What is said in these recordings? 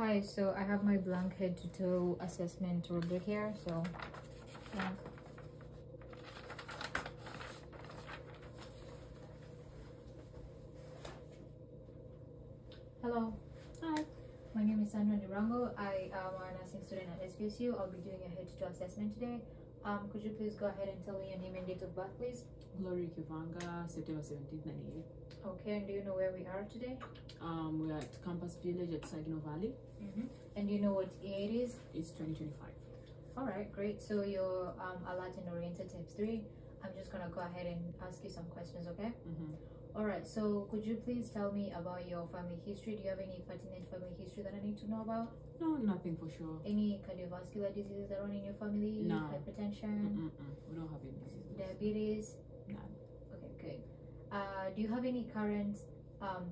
Hi, so I have my blank head to toe assessment rubric here, so blank. Hello. Hi. My name is Sandra Durango. I am a nursing student at SPSU. I'll be doing a head to toe assessment today. Could you please go ahead and tell me your name and date of birth, please? Glory Kivanga, September 17th, 98. Okay, and do you know where we are today? We're at Campus Village at Saginaw Valley. And do you know what year it is? It's 2025. All right, great. So you're a Latin oriented type 3. I'm just gonna go ahead and ask you some questions, okay? All right, so could you please tell me about your family history? Do you have any pertinent family history that I need to know about? No, nothing for sure. Any cardiovascular diseases that run in your family? No. Hypertension? We don't have any diseases. Diabetes? None. Okay, good. Do you have any current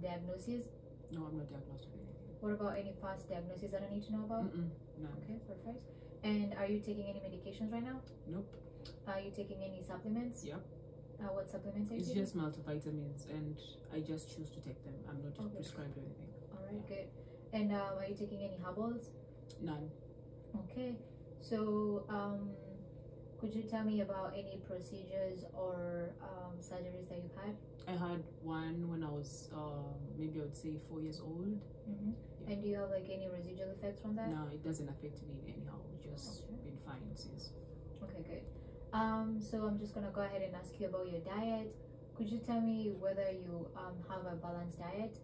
diagnoses? No, I'm not diagnosed with anything. What about any past diagnoses that I need to know about? None. Okay, perfect. And are you taking any medications right now? Nope. Are you taking any supplements? Yep. What supplements are you It's taking? just multivitamins, and I just choose to take them. I'm not Okay. prescribed or anything. All right, good. And are you taking any herbals? None. Okay. So could you tell me about any procedures or surgeries that you've had? I had one when I was maybe I would say 4 years old. Yeah. And do you have like any residual effects from that? No, it doesn't affect me anyhow. Just Okay. been fine since. Okay, good. So I'm just gonna go ahead and ask you about your diet. Could you tell me whether you have a balanced diet?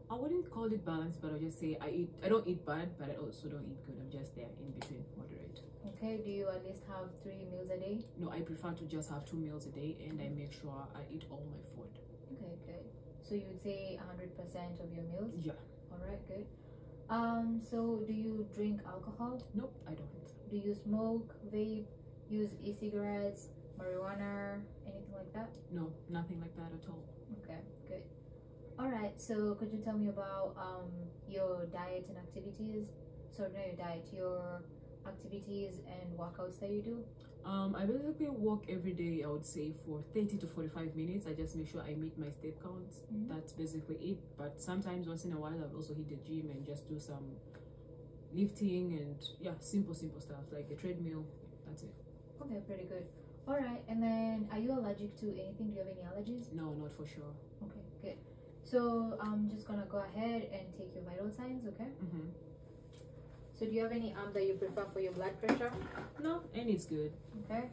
I wouldn't call it balanced, but I'll just say I don't eat bad, but I also don't eat good. I'm just there in between, moderate. Okay, do you at least have 3 meals a day? No, I prefer to just have 2 meals a day, and I make sure I eat all my food. Okay, good. So you would say 100% of your meals? Yeah. All right, good. So do you drink alcohol? Nope, I don't. Do you smoke, vape, use e-cigarettes, marijuana, anything like that? No, nothing like that at all. Okay, good. All right, so could you tell me about your diet and activities? Sorry, not your diet, your activities and workouts that you do? I basically walk every day, I would say, for 30 to 45 minutes. I just make sure I meet my step counts. That's basically it. But sometimes, once in a while, I'll also hit the gym and just do some lifting and, yeah, simple stuff like a treadmill. That's it. Okay, pretty good. All right, and then are you allergic to anything? Do you have any allergies? No, not for sure. Okay, good. So I'm just gonna go ahead and take your vital signs, okay? So do you have any that you prefer for your blood pressure? No, and it's good. Okay.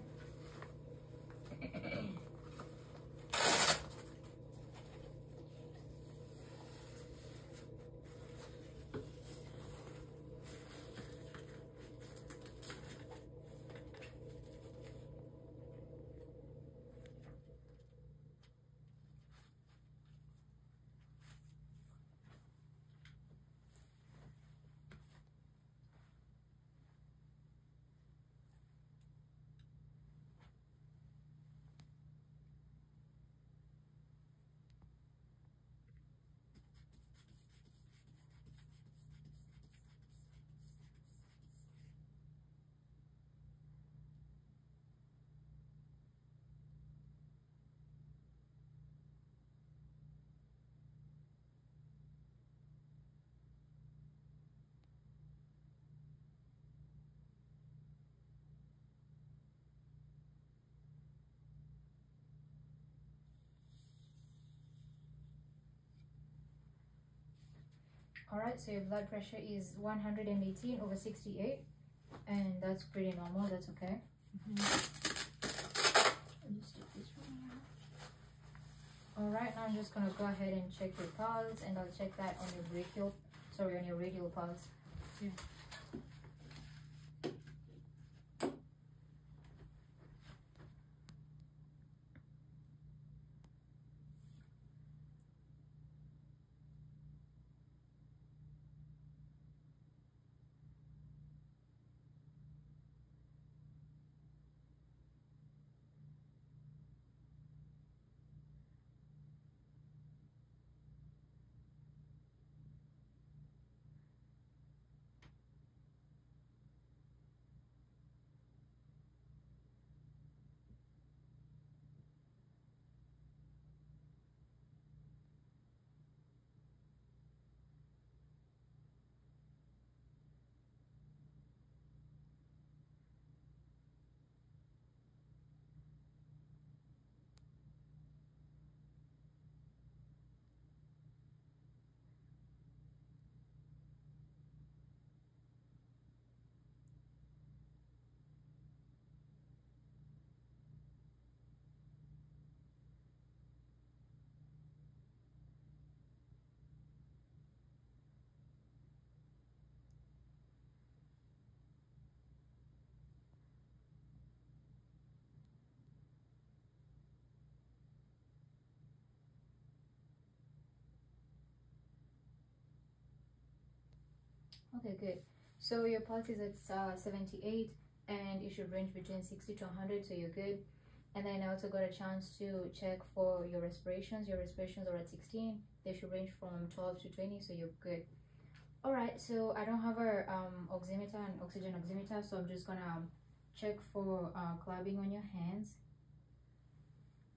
All right, so your blood pressure is 118 over 68, and that's pretty normal. That's okay. I'll just take this from here. All right, now I'm just gonna go ahead and check your pulse, and I'll check that on your radial pulse. Yeah. Okay, good. So your pulse is at 78, and it should range between 60 to 100, so you're good. And then I also got a chance to check for your respirations. Your respirations are at 16. They should range from 12 to 20, so you're good. All right, so I don't have a oximeter and oxygen oximeter, so I'm just gonna check for clubbing on your hands.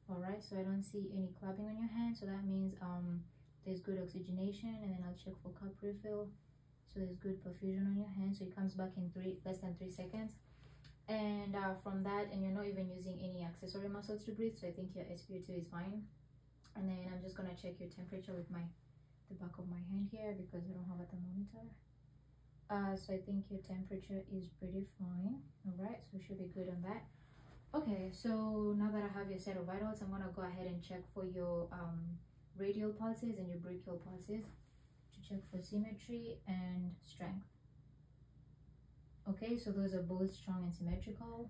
All right, so I don't see any clubbing on your hands, so that means there's good oxygenation. And then I'll check for cup refill, so there's good perfusion on your hands, so it comes back in less than 3 seconds. And from that, and you're not even using any accessory muscles to breathe, so I think your SpO2 is fine. And then I'm just gonna check your temperature with the back of my hand here, because I don't have a thermometer. So I think your temperature is pretty fine. All right, so we should be good on that. Okay, so now that I have your set of vitals, I'm gonna go ahead and check for your radial pulses and your brachial pulses to check for symmetry and strength. Okay, so those are both strong and symmetrical.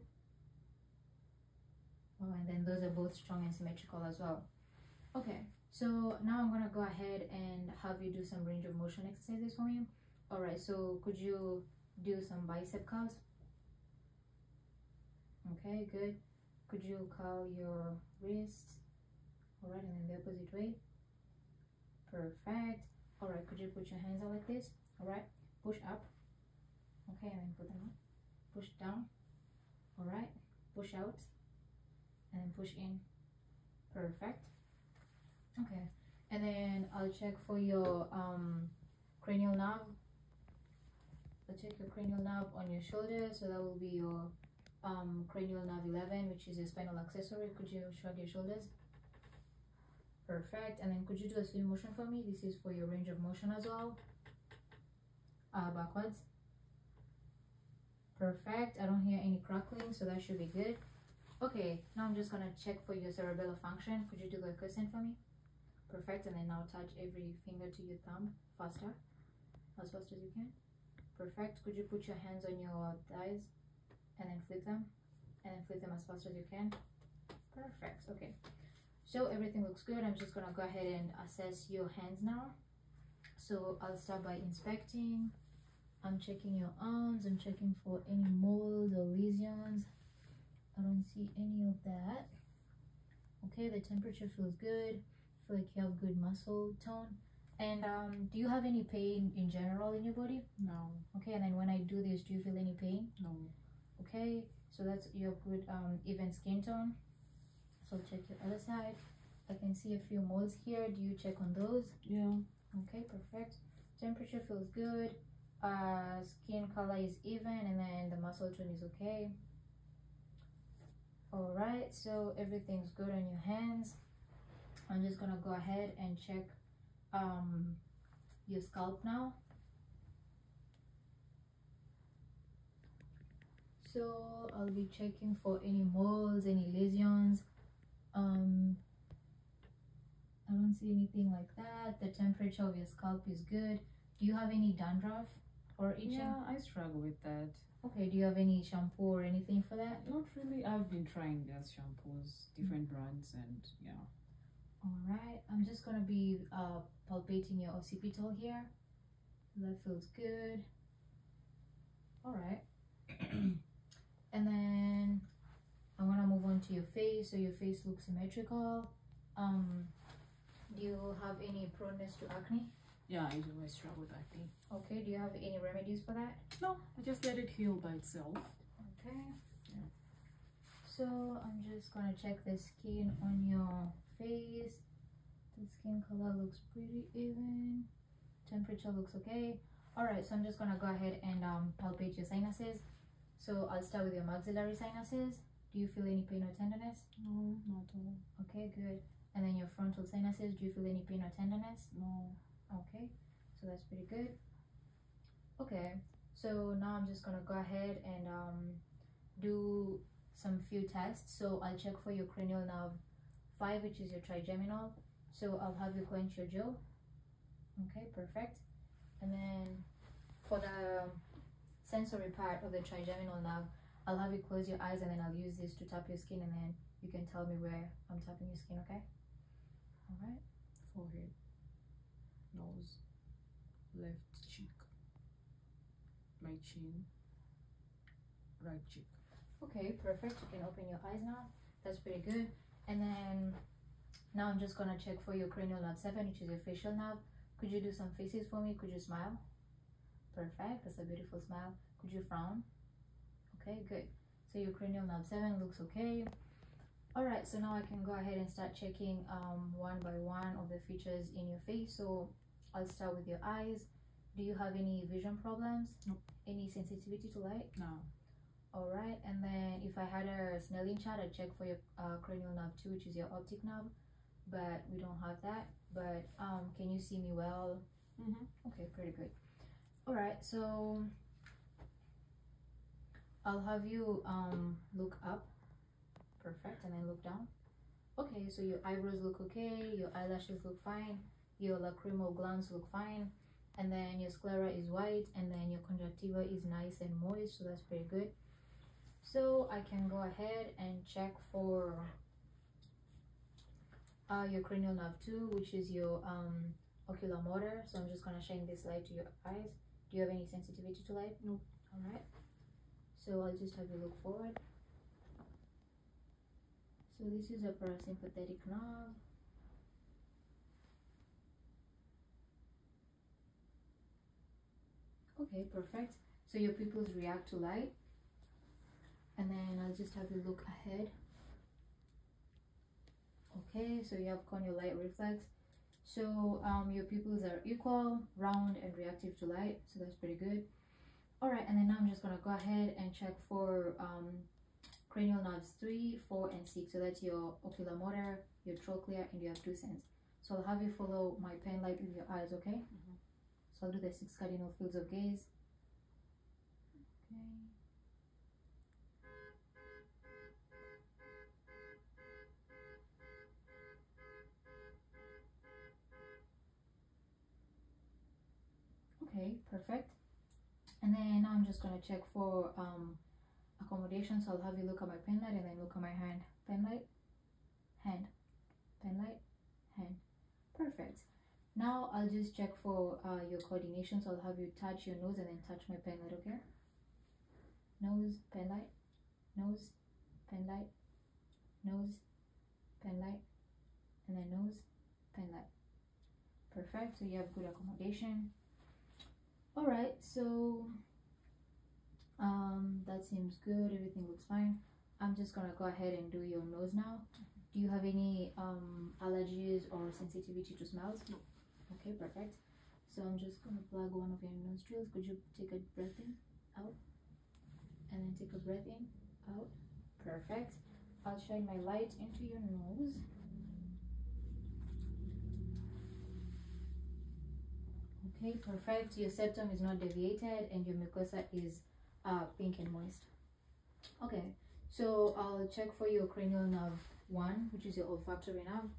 Oh, and then those are both strong and symmetrical as well. Okay, so now I'm gonna go ahead and have you do some range of motion exercises for me. All right, so could you do some bicep curls? Okay, good. Could you curl your wrists? All right, and then the opposite way. Perfect. All right, could you put your hands out like this? All right, push up. Okay, and then put them up. Push down. All right, push out, and then push in. Perfect. Okay, and then I'll check for your cranial nerve. I'll check your cranial nerve on your shoulder, so that will be your cranial nerve 11, which is your spinal accessory. Could you shrug your shoulders? Perfect. And then could you do a slow motion for me? This is for your range of motion as well. Backwards. Perfect. I don't hear any crackling, so that should be good. Okay, now I'm just gonna check for your cerebellar function. Could you do the crescent for me? Perfect. And then now touch every finger to your thumb faster, as fast as you can. Perfect. Could you put your hands on your thighs and then flip them, and then flip them as fast as you can? Perfect. Okay, so everything looks good. I'm just gonna go ahead and assess your hands now. So I'll start by inspecting. I'm checking your arms. I'm checking for any moles or lesions. I don't see any of that. Okay, the temperature feels good. I feel like you have good muscle tone. And do you have any pain in general in your body? No. Okay, and then when I do this, do you feel any pain? No. Okay, so that's your good even skin tone. So check your other side. I can see a few moles here. Do you check on those? Yeah. Okay, perfect. Temperature feels good. Skin color is even, and then the muscle tone is okay. All right, so everything's good on your hands. I'm just gonna go ahead and check your scalp now. So I'll be checking for any moles, any lesions. I don't see anything like that. The temperature of your scalp is good. Do you have any dandruff or itching? Yeah, I struggle with that. Okay, do you have any shampoo or anything for that? Not really. I've been trying just shampoos, different brands, and yeah. All right, I'm just gonna be palpating your occipital here. That feels good. All right. And then I want to move on to your face. So your face looks symmetrical. Do you have any proneness to acne? Yeah, I do. I struggle with acne. Okay, do you have any remedies for that? No, I just let it heal by itself. Okay. Yeah. So I'm just gonna check the skin on your face. The skin color looks pretty even. Temperature looks okay. All right, so I'm just gonna go ahead and palpate your sinuses. So I'll start with your maxillary sinuses. Do you feel any pain or tenderness? No, not at all. Okay, good. And then your frontal sinuses, do you feel any pain or tenderness? No. Okay, so that's pretty good. Okay, so now I'm just gonna go ahead and do some few tests. So I'll check for your cranial nerve 5, which is your trigeminal. So I'll have you clench your jaw. Okay, perfect. And then for the sensory part of the trigeminal nerve, I'll have you close your eyes, and then I'll use this to tap your skin, and then you can tell me where I'm tapping your skin, okay? All right. Forehead, nose, left cheek. right chin, right cheek. Okay, perfect. You can open your eyes now. That's pretty good. And then now I'm just gonna check for your cranial nerve 7, which is your facial nerve. Could you do some faces for me? Could you smile? Perfect. That's a beautiful smile. Could you frown? Okay, good. So your cranial nerve 7 looks okay. All right, so now I can go ahead and start checking one by one of the features in your face. So I'll start with your eyes. Do you have any vision problems? Nope. Any sensitivity to light? No. All right, and then if I had a Snelling chart, I'd check for your cranial nerve 2, which is your optic nerve, but we don't have that. But can you see me well? Okay, pretty good. All right, so I'll have you look up. Perfect. And then look down. Okay, so your eyebrows look okay, your eyelashes look fine, your lacrimal glands look fine, and then your sclera is white, and then your conjunctiva is nice and moist, so that's pretty good. So I can go ahead and check for your cranial nerve 2, which is your oculomotor. So I'm just gonna shine this light to your eyes. Do you have any sensitivity to light? No. All right, so I'll just have you look forward. So this is a parasympathetic nerve. Okay, perfect. So your pupils react to light. And then I'll just have you look ahead. Okay, so you have corneal light reflex. So your pupils are equal, round, and reactive to light. So that's pretty good. All right, and then now I'm just gonna go ahead and check for cranial nerves 3, 4, and 6. So that's your oculomotor, your trochlea, and your abducens sense. So I'll have you follow my pen light with your eyes, okay? So I'll do the 6 cardinal fields of gaze. Okay, perfect. And then now I'm just gonna check for accommodation. So I'll have you look at my pen light and then look at my hand. Pen light, hand, pen light, hand. Perfect. Now I'll just check for your coordination. So I'll have you touch your nose and then touch my pen light, okay? Nose, pen light, nose, pen light, nose, pen light, and then nose, pen light. Perfect. So you have good accommodation. All right, so that seems good. Everything looks fine. I'm just gonna go ahead and do your nose now. Do you have any allergies or sensitivity to smells? No. Okay, perfect. So I'm just gonna plug one of your nostrils. Could you take a breath in, out, and then take a breath in, out? Perfect. I'll shine my light into your nose. Okay, perfect. Your septum is not deviated and your mucosa is pink and moist. Okay, so I'll check for your cranial nerve 1, which is your olfactory nerve.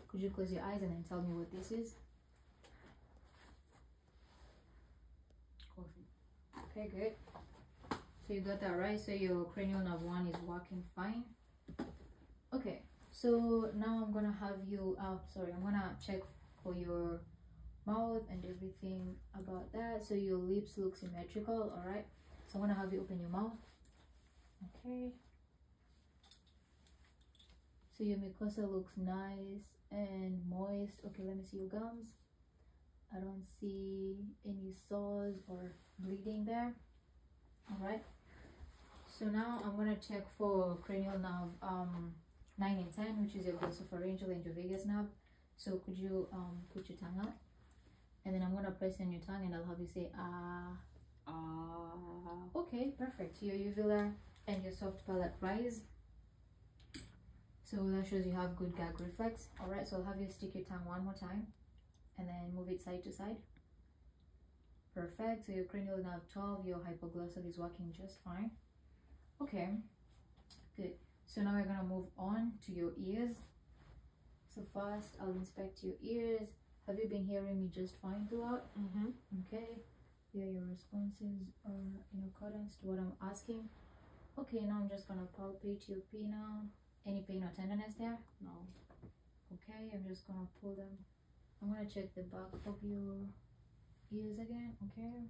Could you close your eyes and then tell me what this is? Coffee. Okay, good. So you got that right. So your cranial nerve 1 is working fine. Okay, so now I'm gonna have you I'm gonna check for your mouth and everything about that. So your lips look symmetrical. All right, so I'm gonna have you open your mouth. Okay, so your mucosa looks nice and moist. Okay, let me see your gums. I don't see any sores or bleeding there. All right, so now I'm gonna check for cranial nerve 9 and 10, which is your glossopharyngeal and your vagus nerve. So could you put your tongue out, and then I'm gonna press on your tongue and I'll have you say ah. Okay, perfect. Your uvula and your soft palate rise. So that shows you have good gag reflex. All right, so I'll have you stick your tongue one more time and then move it side to side. Perfect. So your cranial nerve 12, your hypoglossal is working just fine. Okay, good. So now we're gonna move on to your ears. So first I'll inspect your ears. Have you been hearing me just fine throughout? Okay. Yeah, your responses are in accordance to what I'm asking. Okay, now I'm just gonna palpate your pinna. Any pain or tenderness there? No. Okay, I'm just gonna pull them. I'm gonna check the back of your ears again. Okay.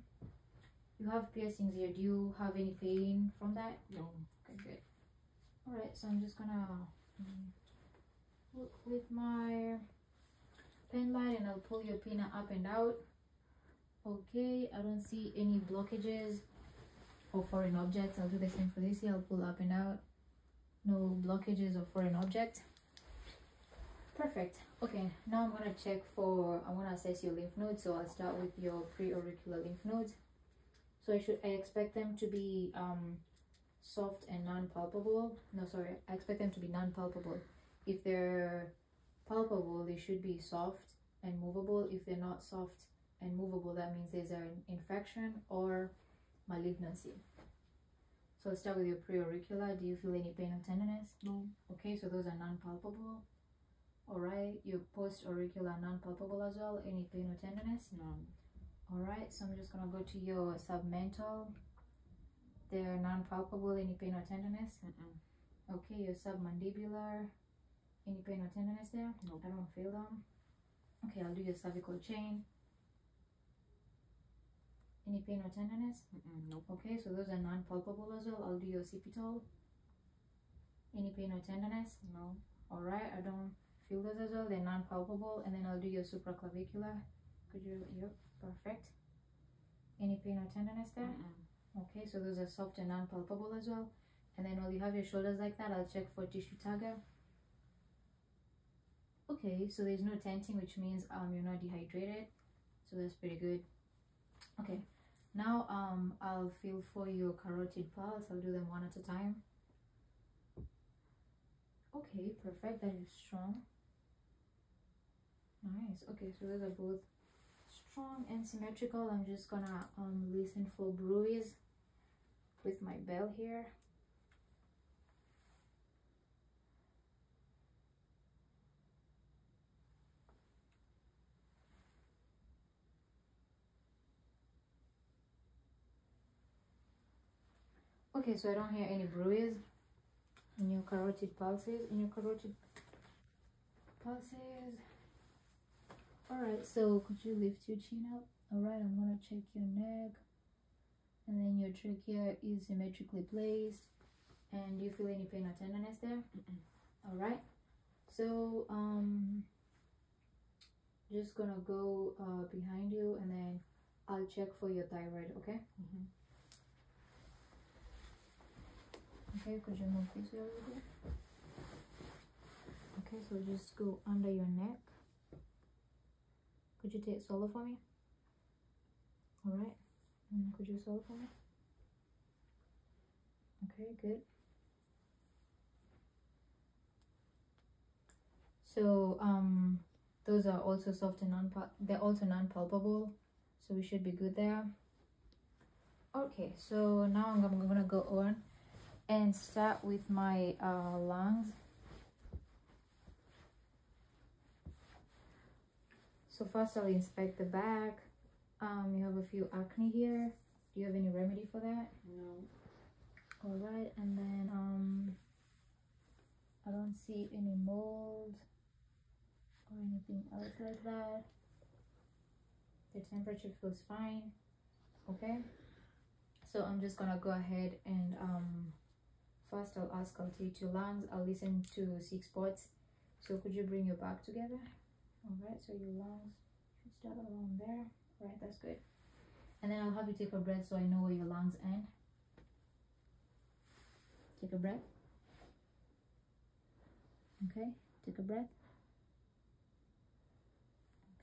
You have piercings here. Do you have any pain from that? No. Okay, good. All right, so I'm just gonna look with my pen light and I'll pull your pinna up and out. Okay, I don't see any blockages or foreign objects. I'll do the same for this here. I'll pull up and out. No blockages or foreign object. Perfect. Okay, now I'm gonna check for, I want to assess your lymph nodes. So I'll start with your preauricular lymph nodes. So I expect them to be soft and non-palpable. No, sorry, I expect them to be non-palpable. If they're palpable, they should be soft and movable. If they're not soft and movable, that means there's an infection or malignancy. So let's start with your preauricular. Do you feel any pain or tenderness? No. Okay, so those are non-palpable. All right, your post-auricular non-palpable as well. Any pain or tenderness? No. All right, so I'm just gonna go to your submental. They're non-palpable. Any pain or tenderness? Okay, your submandibular. Any pain or tenderness there? No. I don't feel them. Okay, I'll do your cervical chain. Any pain or tenderness? Nope. Okay, so those are non-palpable as well. I'll do your occipital. Any pain or tenderness? No. All right, I don't feel those as well. They're non-palpable. And then I'll do your supraclavicular. Could you? Yep, perfect. Any pain or tenderness there? Okay, so those are soft and non-palpable as well. And then while you have your shoulders like that, I'll check for tissue target. Okay, so there's no tenting, which means you're not dehydrated. So that's pretty good. Okay, now I'll feel for your carotid pulse. I'll do them one at a time. Okay, perfect. That is strong. Nice. Okay, so those are both strong and symmetrical. I'm just gonna listen for bruise with my bell here. Okay, so I don't hear any bruise in your carotid pulses. Alright, so could you lift your chin up? Alright, I'm gonna check your neck. And then your trachea is symmetrically placed. And do you feel any pain or tenderness there? Alright, so just gonna go behind you and then I'll check for your thyroid, okay? Okay, could you move this way a little bit? Okay, so just go under your neck. Could you take swallow for me? Alright, could you swallow for me? Okay, good. So those are also soft and they're also non-palpable, so we should be good there. Okay, so now I'm gonna go on and start with my lungs. So first I'll inspect the back. You have a few acne here. Do you have any remedy for that? No. All right, and then I don't see any mold or anything else like that. The temperature feels fine. Okay, so I'm just gonna go ahead and first I'll auscultate your lungs. I'll listen to 6 spots. So could you bring your back together? All right, so your lungs should start around there. All right, that's good. And then I'll have you take a breath so I know where your lungs end. Take a breath. Okay, take a breath.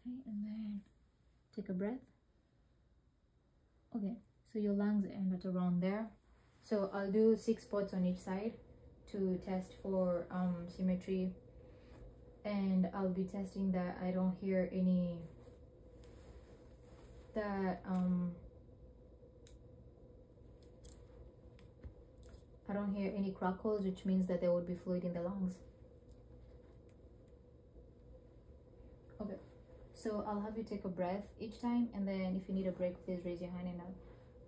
Okay, and then take a breath. Okay, so your lungs end at around there. So I'll do 6 spots on each side to test for symmetry, and I'll be testing that I don't hear any I don't hear any crackles, which means that there would be fluid in the lungs. Okay, so I'll have you take a breath each time, and then if you need a break, please raise your hand and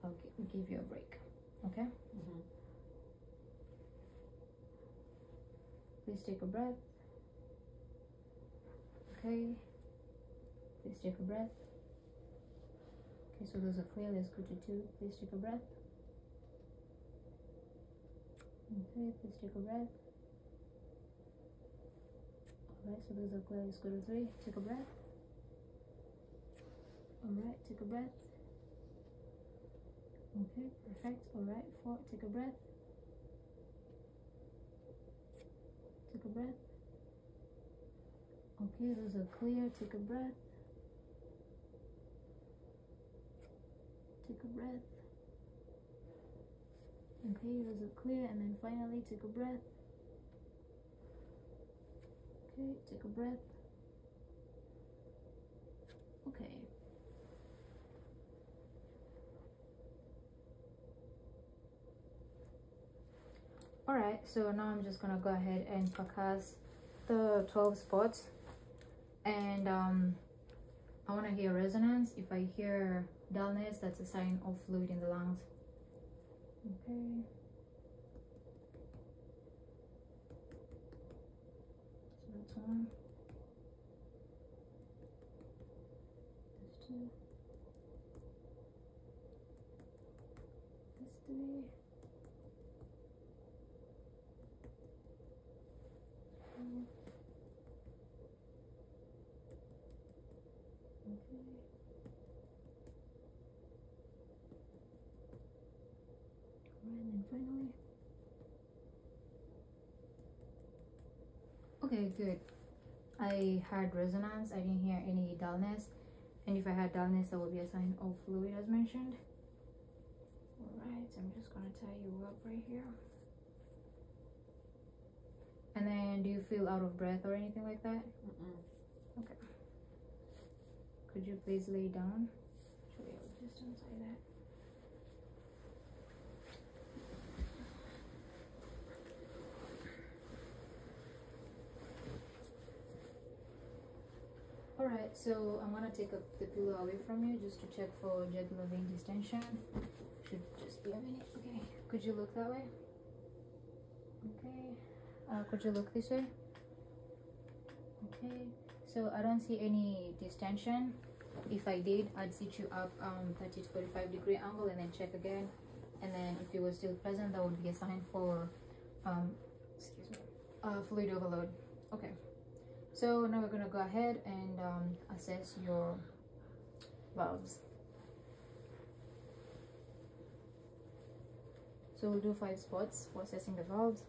I'll give you a break. Okay? Please take a breath. Okay. Please take a breath. Okay, so those are clear. Let's go to 2. Please take a breath. Okay, please take a breath. Alright, so those are clear. Let's go to 3. Take a breath. Alright, take a breath. Okay, perfect. Alright, 4. Take a breath. Take a breath. Okay, those are clear. Take a breath. Take a breath. Okay, those are clear. And then finally, take a breath. Okay, take a breath. Okay. Alright, so now I'm just gonna go ahead and percuss the 12 spots, and I want to hear resonance. If I hear dullness, that's a sign of fluid in the lungs. Okay. So that's 1. That's 2. That's 3. 4. Okay. And then finally. Okay, good. I heard resonance. I didn't hear any dullness. And if I had dullness, that would be a sign of fluid as mentioned. Alright, so I'm just gonna tie you up right here. And then do you feel out of breath or anything like that? Okay. Could you please lay down? Actually, I'll just untie that. Alright, so I'm gonna take the pillow away from you just to check for jugular vein distension. Should just be a minute. Okay, could you look that way? Okay, could you look this way? Okay, so I don't see any distension. If I did, I'd sit you up 30 to 45 degree angle and then check again. And then if it was still present, that would be a sign for fluid overload. Okay. So now we're going to go ahead and assess your valves. So we'll do 5 spots for assessing the valves.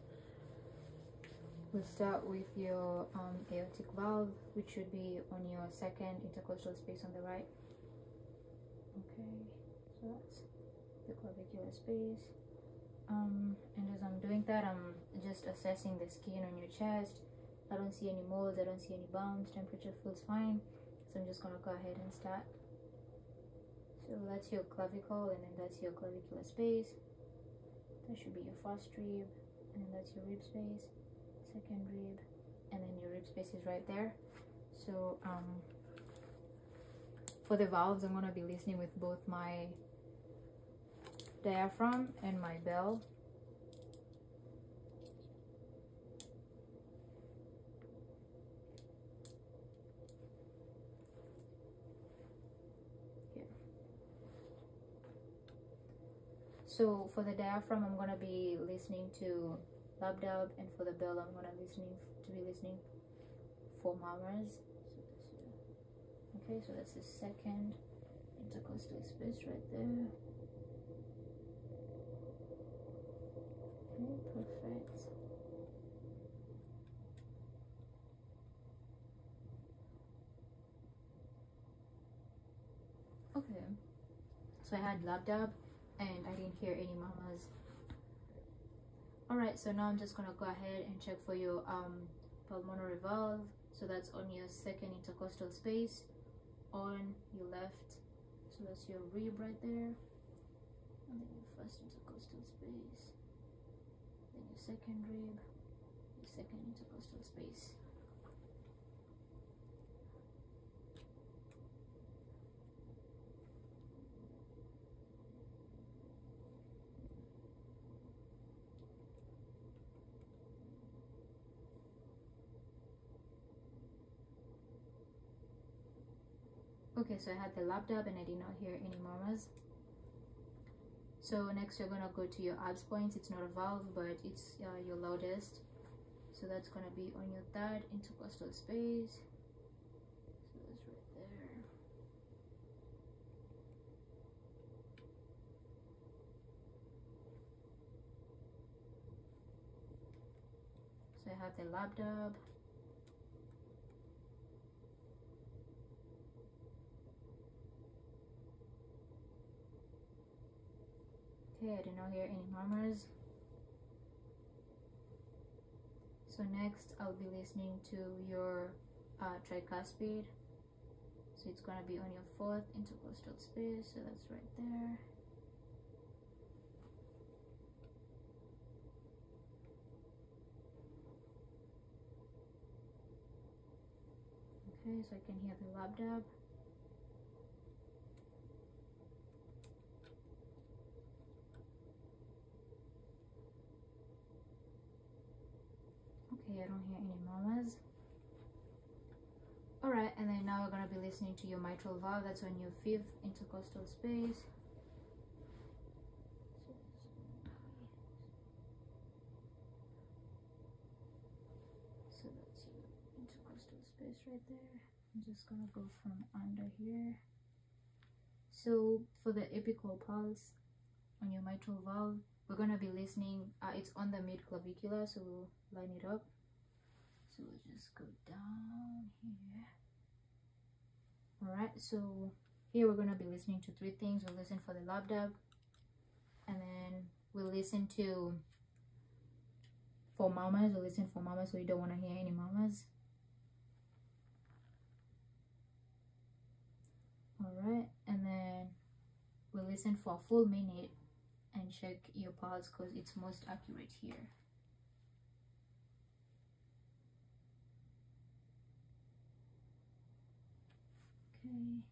We'll start with your aortic valve, which should be on your second intercostal space on the right. Okay, so that's the clavicular space. And as I'm doing that, I'm just assessing the skin on your chest. I don't see any molds, I don't see any bumps, temperature feels fine. So I'm just gonna go ahead and start. So that's your clavicle, and then that's your clavicular space. That should be your first rib, and then that's your rib space, second rib, and then your rib space is right there. So for the valves, I'm gonna be listening with both my diaphragm and my bell. So for the diaphragm, I'm gonna be listening to lab-dub, and for the bell, I'm gonna be listening for murmurs. Okay, so that's the second intercostal space right there. Okay, perfect. Okay, so I had lab-dub and I didn't hear any murmurs. Alright, so now I'm just gonna go ahead and check for your pulmonary valve. So that's on your second intercostal space on your left. So that's your rib right there, and then your first intercostal space, then your second rib, your second intercostal space. Okay, so I had the lap dab and I did not hear any murmurs. So next you're gonna go to your abs point. It's not a valve, but it's your loudest. So that's gonna be on your third intercostal space. So that's right there. So I have the lap dab. Okay, I did not hear any murmurs. So next I'll be listening to your tricuspid. So it's gonna be on your fourth intercostal space. So that's right there. Okay, so I can hear the lap dab. Okay, I don't hear any murmurs. Alright, and then now we're going to be listening to your mitral valve. That's on your fifth intercostal space. So that's your intercostal space right there. I'm just going to go from under here. So for the apical pulse on your mitral valve, we're going to be listening, it's on the mid clavicular, so we'll line it up. So we'll just go down here. Alright, so here we're going to be listening to three things. We'll listen for the lap dab, and then we'll listen for murmurs. We'll listen for murmurs, so you don't want to hear any murmurs. Alright, and then we'll listen for a full minute and check your pulse because it's most accurate here. Okay.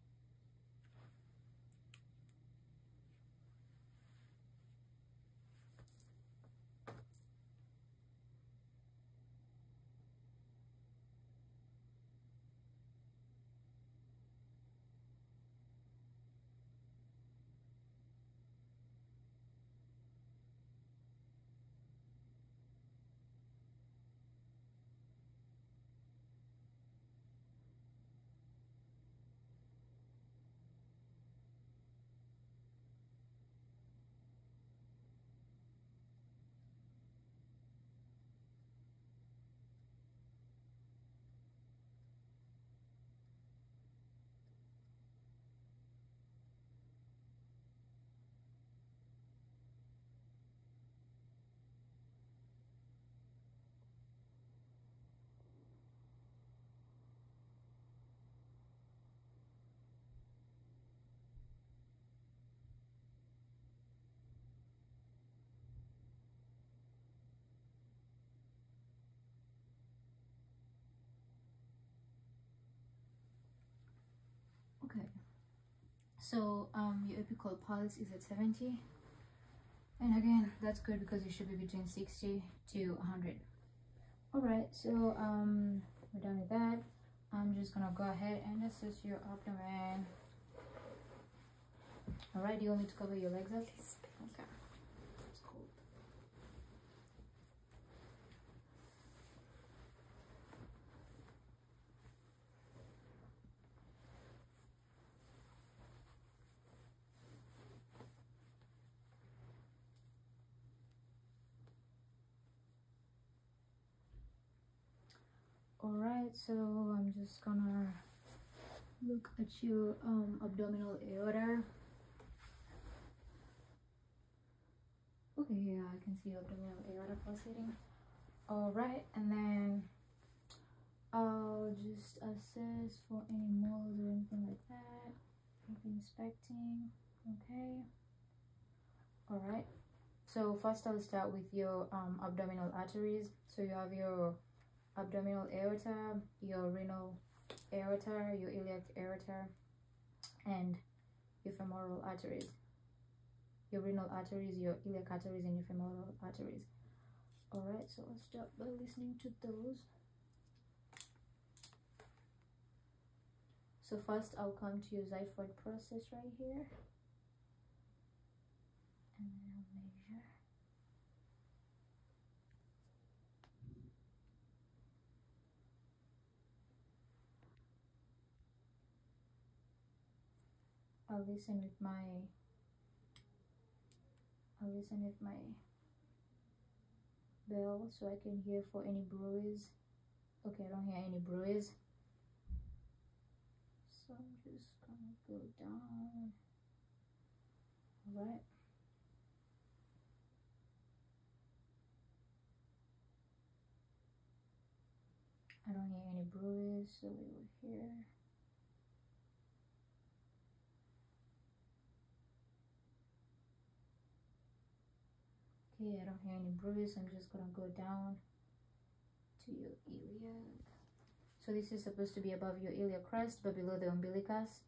Okay, so your apical pulse is at 70, and again that's good because it should be between 60 to 100. All right, so we're done with that. I'm just gonna go ahead and assess your abdomen. All right, do you want me to cover your legs up? Okay, it's cold. Alright, so I'm just gonna look at your abdominal aorta. Okay, yeah, I can see your abdominal aorta pulsating. Alright, and then I'll just assess for any moles or anything like that. I'll be inspecting. Okay. Alright, so first I'll start with your abdominal arteries. So you have your abdominal aorta, your renal aorta, your iliac aorta, and your femoral arteries. Your renal arteries, your iliac arteries, and your femoral arteries. Alright, so let's start by listening to those. So first I'll come to your xiphoid process right here. And then I'll measure. I'll listen with my bell so I can hear for any bruise. Okay, I don't hear any bruise. So I'm just gonna go down. Alright. I don't hear any bruise, so we will hear. Okay, I don't hear any bruise. I'm just gonna go down to your iliac. So this is supposed to be above your iliac crest but below the umbilicus.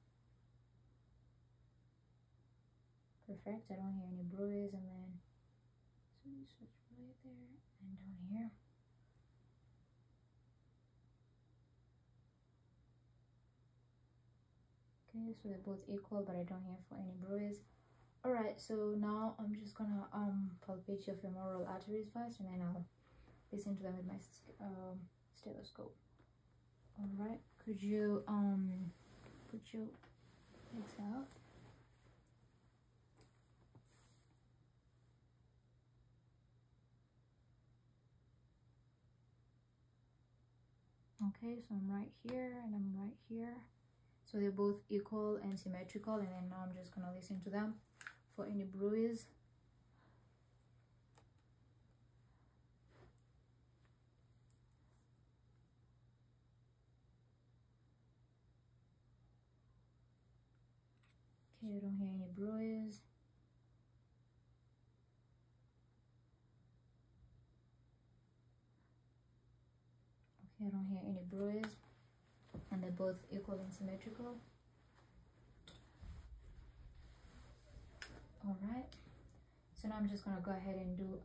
Perfect. I don't hear any bruise. And then so you switch right there and down here. Okay, so they're both equal, but I don't hear for any bruise. Alright, so now I'm just gonna palpate your femoral arteries first, and then I'll listen to them with my stethoscope. Alright, could you put your legs out? Okay, so I'm right here and I'm right here. So they're both equal and symmetrical, and then now I'm just gonna listen to them for any bruise. Okay, I don't hear any bruise. Okay, I don't hear any bruise. And they're both equal and symmetrical. Alright, so now I'm just gonna go ahead and do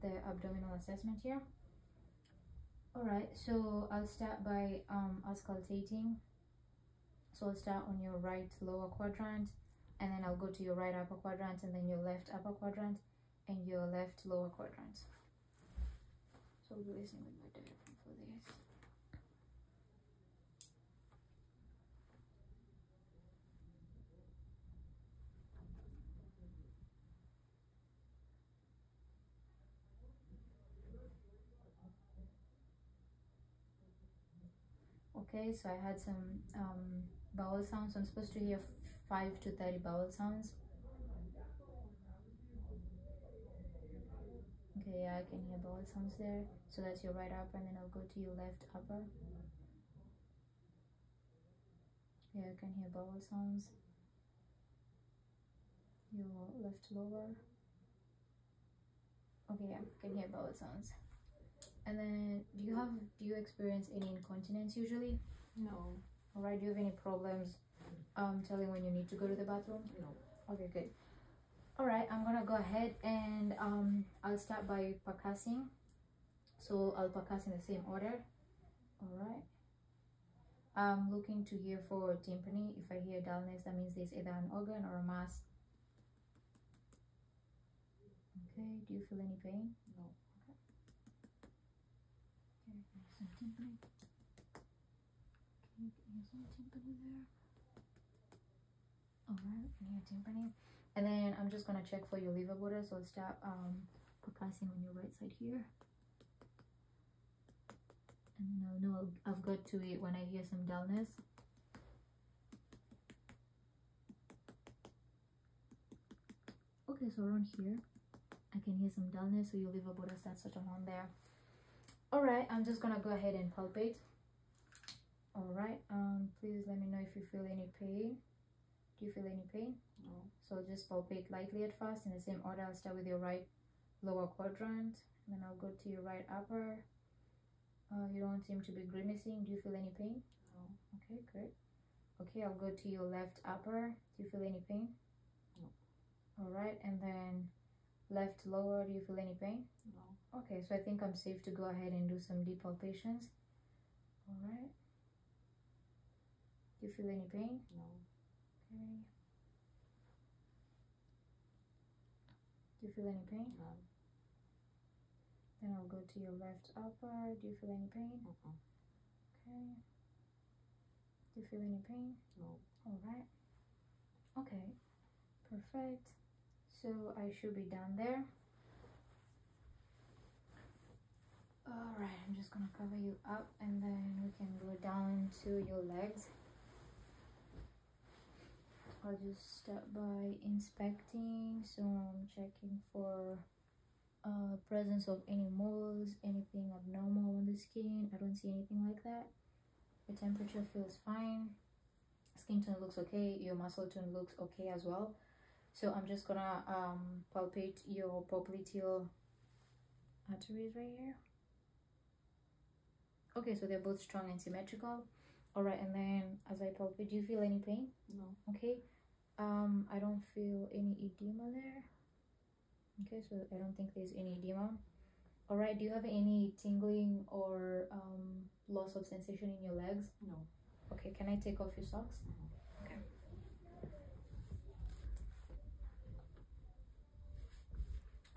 the abdominal assessment here. Alright, so I'll start by auscultating. So I'll start on your right lower quadrant, and then I'll go to your right upper quadrant, and then your left upper quadrant, and your left lower quadrant. So I'll be listening with my diaphragm for this. Okay, so I had some vowel sounds. So I'm supposed to hear 5 to 30 vowel sounds. Okay, yeah, I can hear vowel sounds there. So that's your right upper, and then I'll go to your left upper. Yeah, I can hear vowel sounds. Your left lower. Okay, yeah, I can hear vowel sounds. And then, do you experience any incontinence usually? No. Alright, do you have any problems telling when you need to go to the bathroom? No. Okay, good. Alright, I'm gonna go ahead and I'll start by percussing. So I'll percuss in the same order. Alright. I'm looking to hear for tympani. If I hear dullness, that means there's either an organ or a mass. Okay, do you feel any pain? No. Okay, here's some tympani. Okay, here's some tympani there. Alright, and here tympani. And then I'm just gonna check for your liver border, so I'll start percussing on your right side here. And then I'll know I've got to it when I hear some dullness. Okay, so around here I can hear some dullness, so your liver border starts sort of on there. Alright, I'm just gonna go ahead and palpate. Alright, please let me know if you feel any pain. Do you feel any pain? No. So just palpate lightly at first in the same order. I'll start with your right lower quadrant, and then I'll go to your right upper. You don't seem to be grimacing. Do you feel any pain? No. Okay, great. Okay, I'll go to your left upper. Do you feel any pain? No. Alright, and then left lower. Do you feel any pain? No. Okay, so I think I'm safe to go ahead and do some deep palpations. Alright. Do you feel any pain? No. Okay. Do you feel any pain? No. Then I'll go to your left upper. Do you feel any pain? Mm-mm. Okay. Do you feel any pain? No. All right. Okay. Perfect. So I should be done there. All right. I'm just gonna cover you up, and then we can go down to your legs. I'll just start by inspecting. So I'm checking for presence of any moles, anything abnormal on the skin. I don't see anything like that. The temperature feels fine. Skin tone looks okay. Your muscle tone looks okay as well. So I'm just gonna palpate your popliteal arteries right here. Okay, so they're both strong and symmetrical. All right, and then as I palpate, do you feel any pain? No. Okay. I don't feel any edema there. Okay, so I don't think there's any edema. All right, do you have any tingling or loss of sensation in your legs? No. Okay, can I take off your socks? Okay.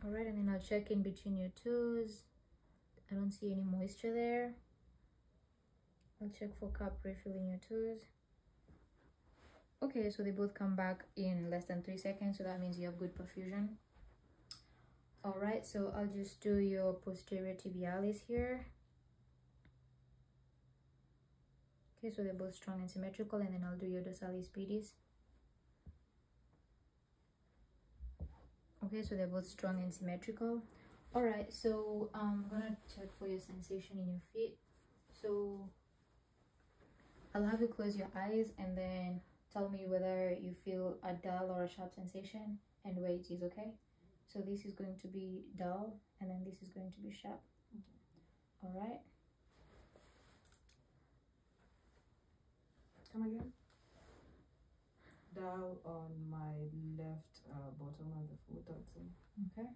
All right, and then I'll check in between your toes. I don't see any moisture there. I'll check for cup refill in your toes. Okay, so they both come back in less than 3 seconds, so that means you have good perfusion. All right, so I'll just do your posterior tibialis here. Okay, so they're both strong and symmetrical, and then I'll do your dorsalis pedis. Okay, so they're both strong and symmetrical. All right, so I'm gonna check for your sensation in your feet. So I'll have you close your eyes and then tell me whether you feel a dull or a sharp sensation and where it is, okay? So this is going to be dull, and then this is going to be sharp. All right. Come again. Dull on my left bottom of the foot, I'd say. Okay.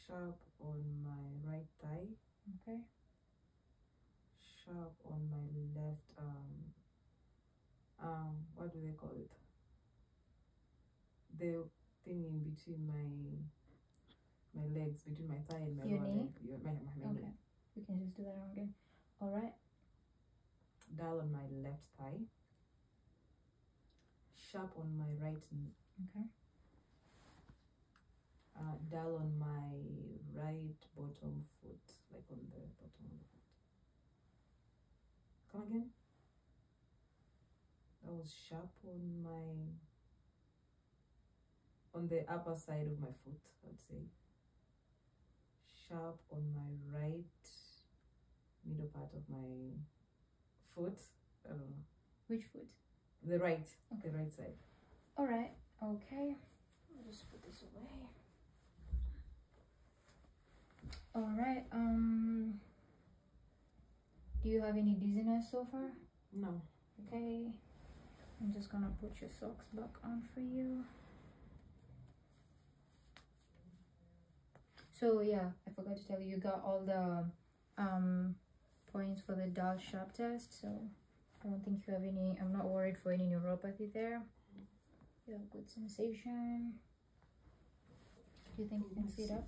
Sharp on my right thigh. Okay. Sharp on my left what do they call it? The thing in between my legs, between my thigh and my Your lower knee? leg. My Okay. knee. You can just do that wrong again. All right. Dull on my left thigh. Sharp on my right knee. Okay. Dull on my right bottom foot, like on the bottom of the foot. Come again. That was sharp on the upper side of my foot, I'd say. Sharp on my right middle part of my foot. I don't know. Which foot? The right. Okay. The right side. All right. Okay. I'll just put this away. All right. Do you have any dizziness so far? No. Okay. I'm just gonna put your socks back on for you. So yeah, I forgot to tell you, you got all the points for the dull sharp test. So I don't think you have any. I'm not worried for any neuropathy there. You have good sensation. Do you think you can sit up?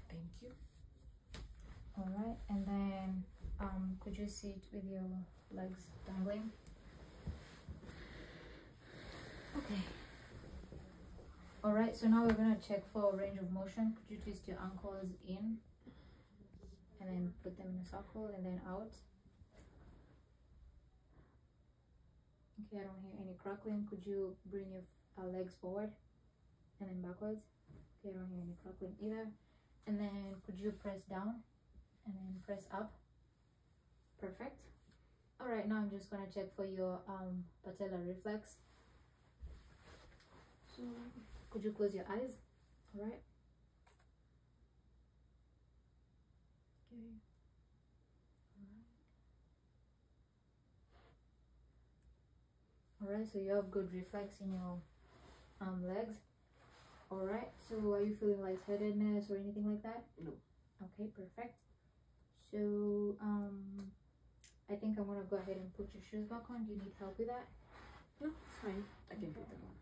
Thank you. All right, and then could you sit with your legs dangling? Okay. All right, so now we're gonna check for range of motion. Could you twist your ankles in and then put them in a circle and then out? Okay, I don't hear any crackling. Could you bring your legs forward and then backwards? Okay, I don't hear any crackling either. And then could you press down and then press up? Perfect. All right, now I'm just gonna check for your patellar reflex. So could you close your eyes? All right. Okay. All right, so you have good reflex in your legs. All right, so are you feeling lightheadedness or anything like that? No. Okay, perfect. So I think I'm gonna go ahead and put your shoes back on. Do you need help with that? No, it's fine. I can put them on.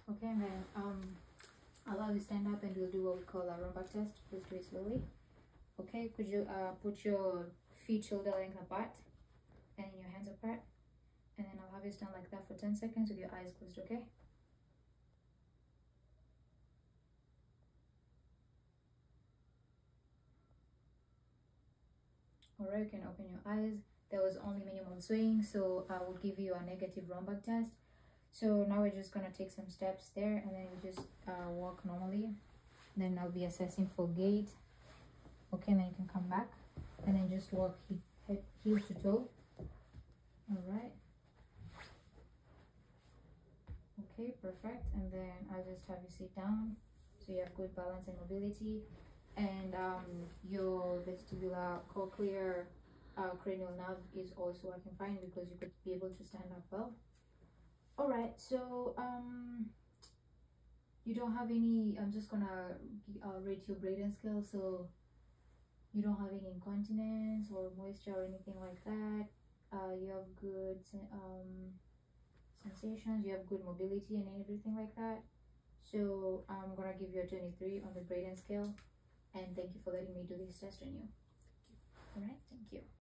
Okay, and then I'll have you stand up and we'll do what we call a run back test. Please do it slowly. Okay, could you put your feet shoulder length apart and your hands apart, and then I'll have you stand like that for 10 seconds with your eyes closed, okay? Alright, you can open your eyes. There was only minimum swaying, so I will give you a negative run back test. So now we're just gonna take some steps there, and then you just walk normally. Then I'll be assessing for gait. Okay, and then you can come back and then just walk head heel to toe. All right. Okay, perfect. And then I'll just have you sit down so you have good balance and mobility. And your vestibular cochlear cranial nerve is also working fine because you could be able to stand up well. All right, so you don't have any, I'm just gonna rate your Braden scale. So you don't have any incontinence or moisture or anything like that. You have good sensations, you have good mobility and everything like that. So I'm gonna give you a 23 on the Braden scale, and thank you for letting me do this test on you. All right, thank you.